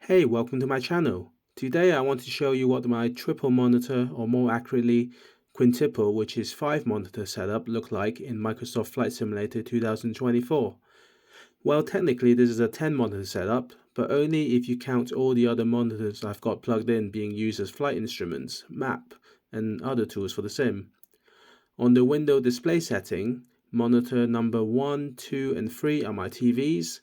Hey, welcome to my channel. Today I want to show you what my triple monitor, or more accurately quintuple, which is 5 monitor setup, look like in Microsoft Flight Simulator 2024. Well, technically this is a 10 monitor setup, but only if you count all the other monitors I've got plugged in being used as flight instruments, map, and other tools for the sim. On the window display setting, monitor number 1, 2, and 3 are my TVs.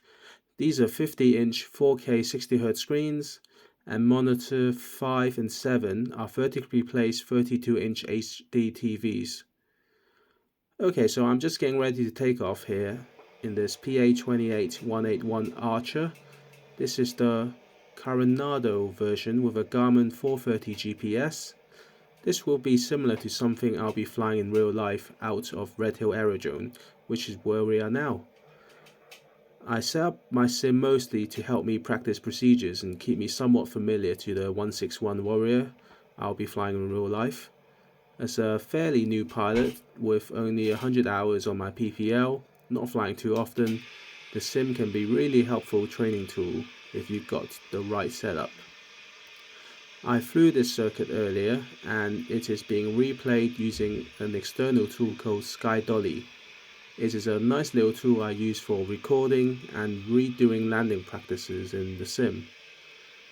These are 50-inch 4K 60Hz screens, and monitor 5 and 7 are vertically placed 32-inch HD TVs. Okay, so I'm just getting ready to take off here in this PA28181 Archer. This is the Coronado version with a Garmin 430 GPS. This will be similar to something I'll be flying in real life out of Red Hill Aerodrome, which is where we are now. I set up my sim mostly to help me practice procedures and keep me somewhat familiar to the 161 Warrior I'll be flying in real life. As a fairly new pilot with only 100 hours on my PPL, not flying too often, the sim can be really helpful training tool if you've got the right setup. I flew this circuit earlier and it is being replayed using an external tool called SkyDolly. It is a nice little tool I use for recording and redoing landing practices in the sim.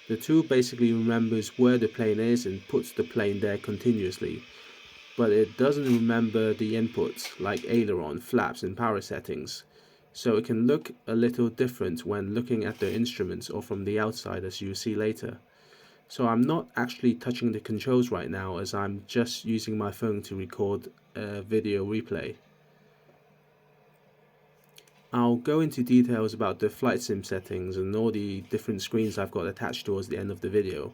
The tool basically remembers where the plane is and puts the plane there continuously, but it doesn't remember the inputs like aileron, flaps and power settings, so it can look a little different when looking at the instruments or from the outside, as you'll see later. So I'm not actually touching the controls right now, as I'm just using my phone to record a video replay. I'll go into details about the flight sim settings and all the different screens I've got attached towards the end of the video.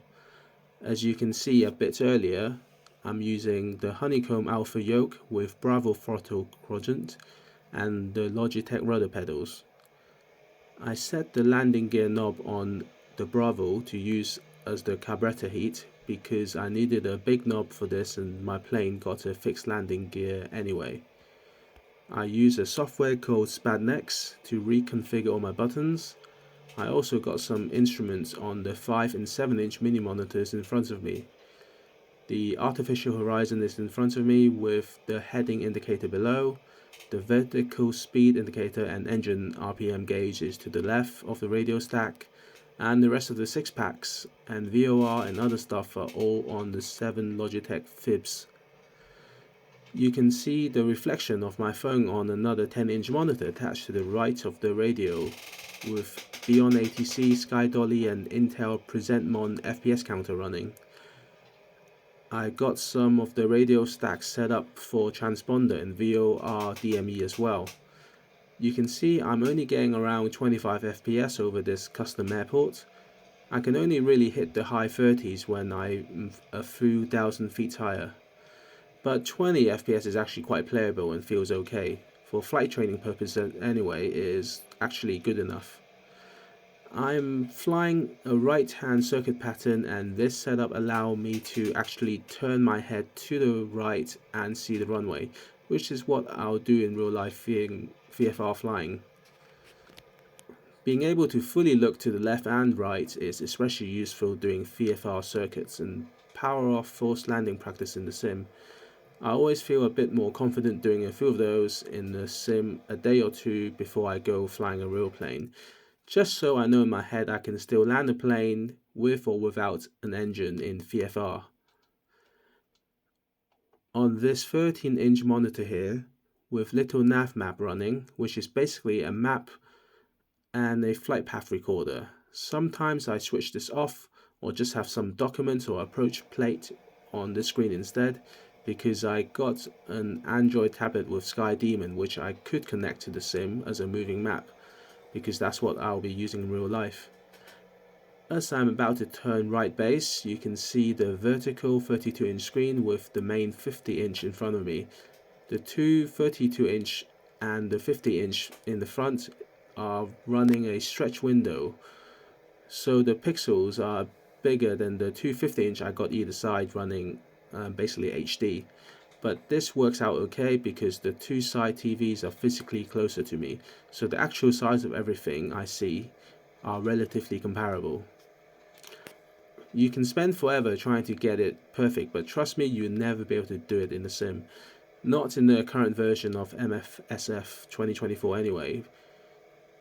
As you can see a bit earlier, I'm using the Honeycomb Alpha Yoke with Bravo throttle quadrant and the Logitechradio pedals. I set the landing gear knob on the Bravo to use as the carburetor heat because I needed a big knob for this and my plane got a fixed landing gear anyway. I use a software called SpadNext to reconfigure all my buttons. I also got some instruments on the 5 and 7-inch mini monitors in front of me. The artificial horizon is in front of me with the heading indicator below. The vertical speed indicator and engine RPM gauge is to the left of the radio stack, and the rest of the 6-packs and VOR and other stuff are all on the 7 Logitech FIPs. You can see the reflection of my phone on another 10-inch monitor attached to the right of the radio with Beyond ATC, SkyDolly and Intel PresentMon FPS counter running. I got some of the radio stacks set up for transponder and VOR DME as well. You can see I'm only getting around 25 FPS over this custom airport. I can only really hit the high 30s when I'm a few 1,000 feet higher. But 20 FPS is actually quite playable and feels okay. For flight training purposes anyway, it is actually good enough. I'm flying a right hand circuit pattern and this setup allows me to actually turn my head to the right and see the runway, which is what I'll do in real life VFR flying. Being able to fully look to the left and right is especially useful doing VFR circuits and power off forced landing practice in the sim. I always feel a bit more confident doing a few of those in the sim a day or two before I go flying a real plane, just so I know in my head I can still land a plane with or without an engine in VFR. On this 13-inch monitor here, with little nav map running, which is basically a map and a flight path recorder. Sometimes I switch this off or just have some document or approach plate on the screen instead, because I got an Android tablet with SkyDemon which I could connect to the sim as a moving map, because that's what I'll be using in real life. As I'm about to turn right base, you can see the vertical 32-inch screen with the main 50-inch in front of me. The two 32-inch and the 50-inch in the front are running a stretch window, so the pixels are bigger than the two 50-inch I got either side running basically HD. But this works out okay because the two side TVs are physically closer to me, so the actual size of everything I see are relatively comparable. You can spend forever trying to get it perfect, but trust me, you'll never be able to do it in the sim. Not in the current version of MSFS 2024 anyway,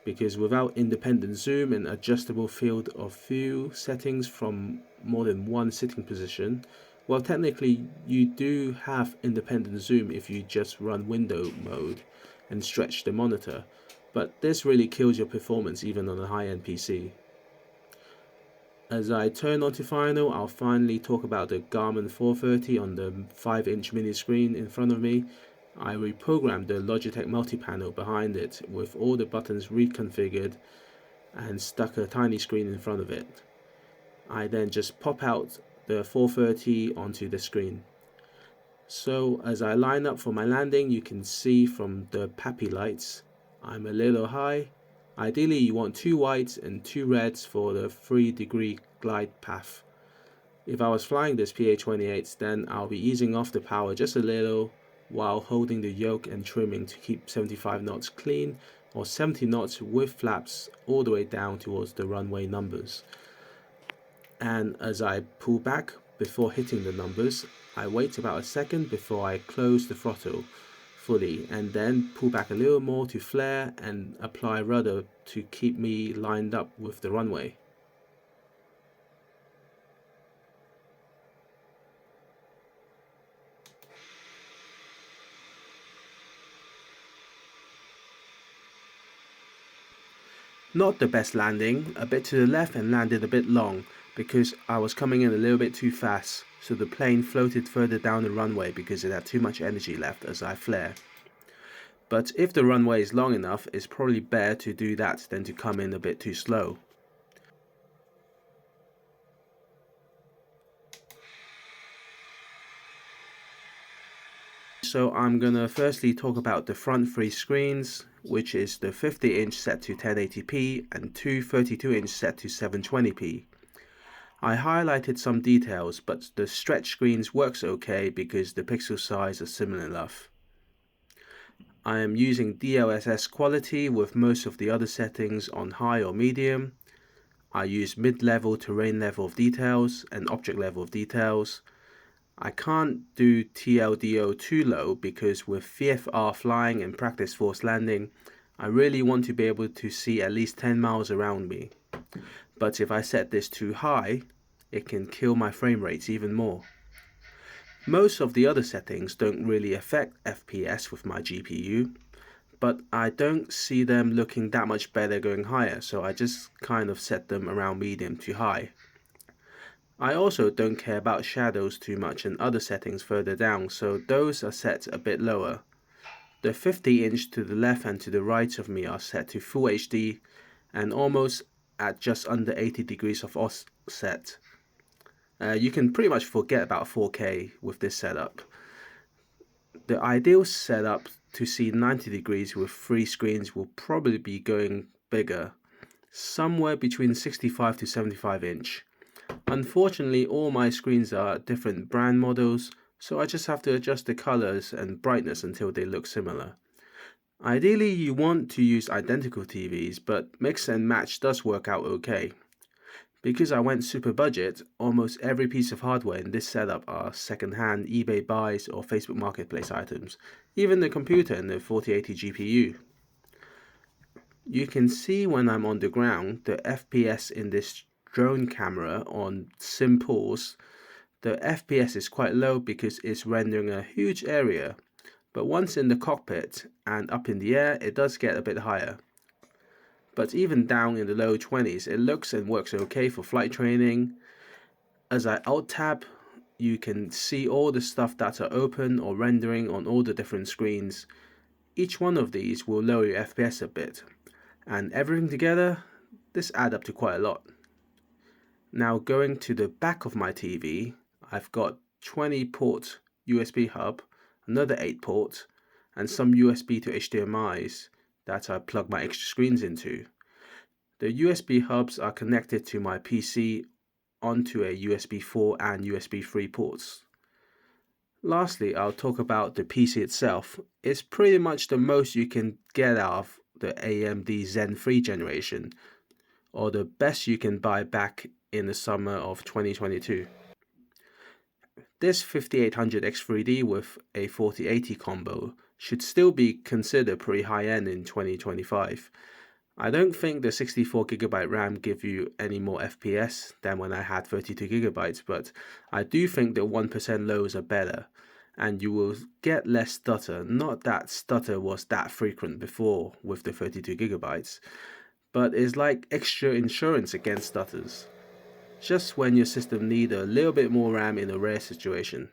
because without independent zoom and adjustable field of view settings from more than one sitting position, well, technically you do have independent zoom if you just run window mode and stretch the monitor, but this really kills your performance even on a high-end PC. As I turn on to final, I'll finally talk about the Garmin 430 on the 5-inch mini screen in front of me. I reprogrammed the Logitech multi-panel behind it with all the buttons reconfigured and stuck a tiny screen in front of it. I then just pop out the 430 onto the screen. So as I line up for my landing, you can see from the PAPI lights, I'm a little high. Ideally you want 2 whites and 2 reds for the 3-degree glide path. If I was flying this PA-28, then I'll be easing off the power just a little while holding the yoke and trimming to keep 75 knots clean, or 70 knots with flaps all the way down towards the runway numbers. And as I pull back before hitting the numbers, I wait about a second before I close the throttle fully and then pull back a little more to flare and apply rudder to keep me lined up with the runway. Not the best landing, a bit to the left and landed a bit long because I was coming in a little bit too fast, so the plane floated further down the runway because it had too much energy left as I flare. But if the runway is long enough, it's probably better to do that than to come in a bit too slow. So I'm gonna firstly talk about the front 3 screens, which is the 50-inch set to 1080p and two 32-inch set to 720p. I highlighted some details, but the stretch screens works okay because the pixel size is similar enough. I am using DLSS quality with most of the other settings on high or medium. I use mid-level terrain level of details and object level of details. I can't do TLDO too low because with VFR flying and practice force landing, I really want to be able to see at least 10 miles around me. But if I set this too high, it can kill my frame rates even more. Most of the other settings don't really affect FPS with my GPU, but I don't see them looking that much better going higher, so I just kind of set them around medium to high. I also don't care about shadows too much and other settings further down, so those are set a bit lower. The 50-inch to the left and to the right of me are set to Full HD and almost at just under 80 degrees of offset. You can pretty much forget about 4K with this setup. The ideal setup to see 90 degrees with 3 screens will probably be going bigger, somewhere between 65 to 75 inch. Unfortunately, all my screens are different brand models, so I just have to adjust the colors and brightness until they look similar. Ideally, you want to use identical TVs, but mix and match does work out okay. Because I went super budget, almost every piece of hardware in this setup are second-hand eBay buys or Facebook Marketplace items, even the computer and the 4080 GPU. You can see when I'm on the ground, the FPS in this drone camera on sim pools, the FPS is quite low because it's rendering a huge area, but once in the cockpit and up in the air, it does get a bit higher. But even down in the low 20s, it looks and works okay for flight training. As I alt-tab, you can see all the stuff that are open or rendering on all the different screens. Each one of these will lower your FPS a bit, and everything together, this adds up to quite a lot. Now going to the back of my TV, I've got 20 port USB hub, another 8 port, and some USB to HDMIs that I plug my extra screens into. The USB hubs are connected to my PC onto a USB 4 and USB 3 ports. Lastly, I'll talk about the PC itself. It's pretty much the most you can get out of the AMD Zen 3 generation, or the best you can buy back in the summer of 2022. This 5800X3D with a 4080 combo should still be considered pretty high-end in 2025. I don't think the 64GB RAM give you any more FPS than when I had 32GB, but I do think the 1% lows are better, and you will get less stutter. Not that stutter was that frequent before with the 32GB, but it's like extra insurance against stutters, just when your system needs a little bit more RAM in a rare situation.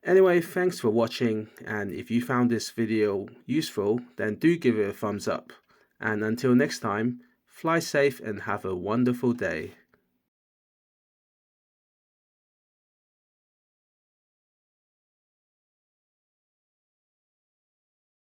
Anyway, thanks for watching, and if you found this video useful, then do give it a thumbs up. And until next time, fly safe and have a wonderful day.